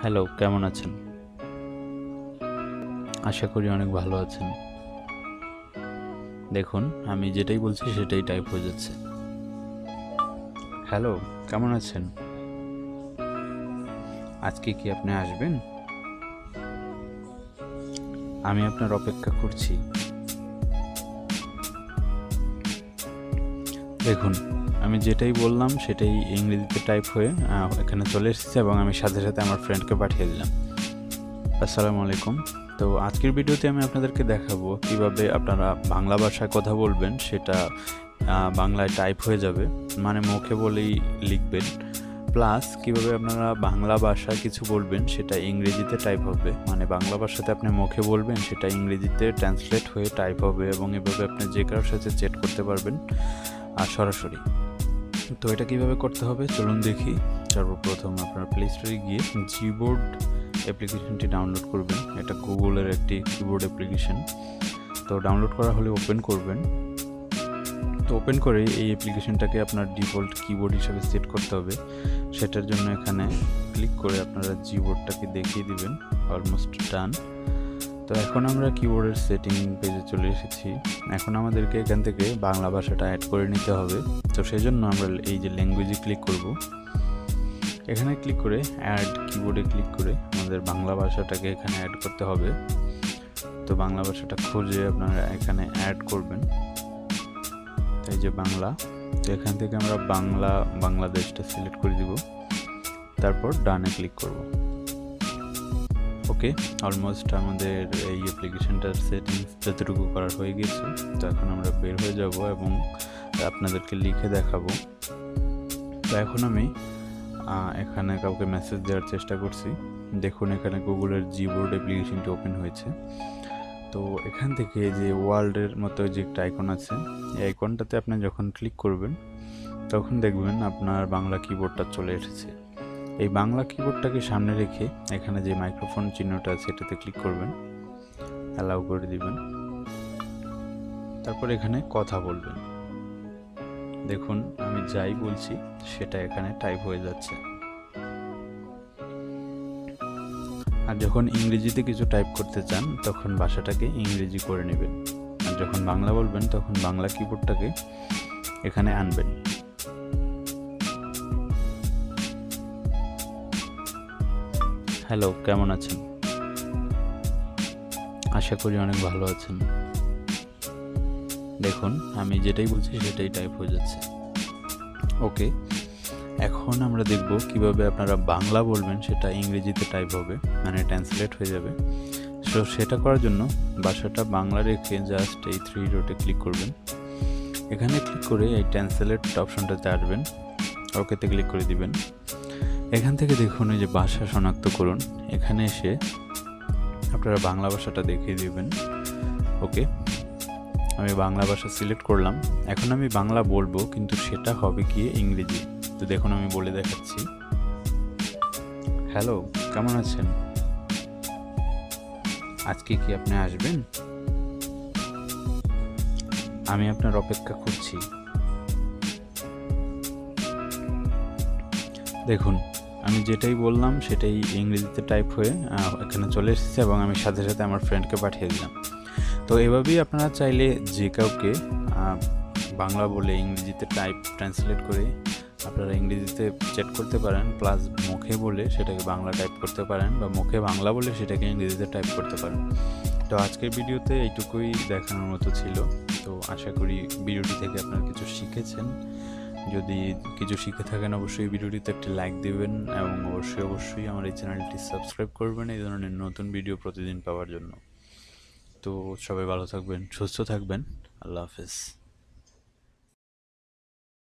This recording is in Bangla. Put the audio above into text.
হ্যালো, কেমন আছেন? আশা করি অনেক ভালো আছেন। দেখুন, আমি যেটাই বলছি সেটাই টাইপ হয়ে যাচ্ছে। হ্যালো, কেমন আছেন? আজকে কি আপনি আসবেন? আমি আপনার অপেক্ষা করছি। দেখুন, আমি যেটাই বললাম সেটাই ইংরেজিতে টাইপ হয়ে এখানে চলে এসেছে এবং আমি সাথে সাথে আমার ফ্রেন্ডকে পাঠিয়ে দিলাম। আসসালামু আলাইকুম। তো আজকের ভিডিওতে আমি আপনাদেরকে দেখাবো কিভাবে আপনারা বাংলা ভাষায় কথা বলবেন সেটা বাংলায় টাইপ হয়ে যাবে, মানে মুখে বলেই লিখবেন। প্লাস কিভাবে আপনারা বাংলা ভাষায় কিছু বলবেন সেটা ইংরেজিতে টাইপ হবে, মানে বাংলা ভাষাতে আপনি মুখে বলবেন সেটা ইংরেজিতে ট্রান্সলেট হয়ে টাইপ হবে এবং এভাবে আপনি যে কারোর সাথে চ্যাট করতে পারবেন আর সরাসরি। তো এটা কিভাবে করতে হবে চলুন দেখি। সর্বপ্রথম আপনার প্লে স্টোরে গিয়ে gboard অ্যাপ্লিকেশনটি ডাউনলোড করবেন। এটা গুগলের একটি কিবোর্ড অ্যাপ্লিকেশন। তো ডাউনলোড করা হলে ওপেন করবেন। তো ওপেন করে এই অ্যাপ্লিকেশনটাকে আপনার ডিফল্ট কিবোর্ড হিসাবে সেট করতে হবে। সেটার জন্য এখানে ক্লিক করে আপনারা জিবোর্ডটাকে দেখিয়ে দিবেন। Almost done. তো এখন আমরা কিবোর্ডের সেটিং পেজে চলে এসেছি। এখন আমাদেরকে এখান থেকে বাংলা ভাষাটা অ্যাড করে নিতে হবে। তো সেই জন্য আমরা এই যে ল্যাঙ্গুয়েজে ক্লিক করব। এখানে ক্লিক করে অ্যাড কিবোর্ডে ক্লিক করে আমাদের বাংলা ভাষাটাকে এখানে অ্যাড করতে হবে। তো বাংলা ভাষাটা খুঁজে আপনারা এখানে অ্যাড করবেন। তাই যে বাংলা, তো এখান থেকে আমরা বাংলাদেশটা সিলেক্ট করে দিব। তারপর ডানে ক্লিক করব। ওকে, অলমোস্ট আমাদের এই অ্যাপ্লিকেশনটার সেটিংস যতটুকু করার হয়ে গেছে। তো এখন আমরা বের হয়ে যাব এবং আপনাদেরকে লিখে দেখাবো। তো এখন আমি এখানে কাউকে মেসেজ দেওয়ার চেষ্টা করছি। দেখুন এখানে গুগলের জিবোর্ড অ্যাপ্লিকেশনটি ওপেন হয়েছে। তো এখান থেকে যে ওয়ার্ল্ডের মতো যে একটা আইকন আছে, এই আইকনটাতে আপনি যখন ক্লিক করবেন তখন দেখবেন আপনার বাংলা কিবোর্ডটা চলে এসেছে। এই বাংলা কিবোর্ডটাকে সামনে রেখে এখানে যে মাইক্রোফোন চিহ্নটা আছে এটাতে ক্লিক করবেন, অ্যালাউ করে দিবেন। তারপর এখানে কথা বলবেন। দেখুন আমি যাই বলছি সেটা এখানে টাইপ হয়ে যাচ্ছে। আর যখন ইংরেজিতে কিছু টাইপ করতে চান তখন ভাষাটাকে ইংরেজি করে নেবেন, আর যখন বাংলা বলবেন তখন বাংলা কিবোর্ডটাকে এখানে আনবেন। হ্যালো, কেমন আছেন? আশা করি অনেক ভালো আছেন। দেখুন আমি যেটাই বলছি সেটাই টাইপ হয়ে যাচ্ছে। ওকে, এখন আমরা দেখব কিভাবে আপনারা বাংলা বলবেন সেটা ইংরেজিতে টাইপ হবে, মানে ট্রান্সলেট হয়ে যাবে। সো সেটা করার জন্য ভাষাটা বাংলা রেখে জাস্ট এই 3 ডটে ক্লিক করবেন। এখানে ক্লিক করে এই ট্রান্সলেট অপশনটাতে আসবেন, ওকেতে ক্লিক করে দিবেন। এখান থেকে দেখুন এই যে ভাষা শনাক্ত করুন, এখানে এসে আপনারা বাংলা ভাষাটা দেখিয়ে দিবেন। ওকে, আমি বাংলা ভাষা সিলেক্ট করলাম। এখন আমি বাংলা বলবো কিন্তু সেটা হবে কি ইংরেজি। তো দেখুন আমি বলে দেখাচ্ছি। হ্যালো, কেমন আছেন? আজকে কি আপনি আসবেন? আমি আপনার অপেক্ষা করছি। দেখুন আমি যেটাই বললাম সেটাই ইংরেজিতে টাইপ হয়ে এখানে চলে এসেছে এবং আমি সাথে সাথে আমার ফ্রেন্ডকে পাঠিয়ে দিলাম। তো এভাবেই আপনারা চাইলে যে কাউকে বাংলা বলে ইংরেজিতে ট্রান্সলেট করে আপনারা ইংরেজিতে চ্যাট করতে পারেন, প্লাস মুখে বলে সেটাকে বাংলা টাইপ করতে পারেন বা মুখে বাংলা বলে সেটাকে ইংরেজিতে টাইপ করতে পারেন। তো আজকের ভিডিওতে এইটুকুই দেখানোর মতো ছিল। তো আশা করি ভিডিওটি থেকে আপনারা কিছু শিখেছেন। যদি কিছু শিখে থাকেন অবশ্যই ভিডিওটিতে একটি লাইক দেবেন এবং অবশ্যই আমার এই চ্যানেলটি সাবস্ক্রাইব করবেন এই ধরনের নতুন ভিডিও প্রতিদিন পাওয়ার জন্য। তো সবাই ভালো থাকবেন, সুস্থ থাকবেন। আল্লাহ হাফেজ।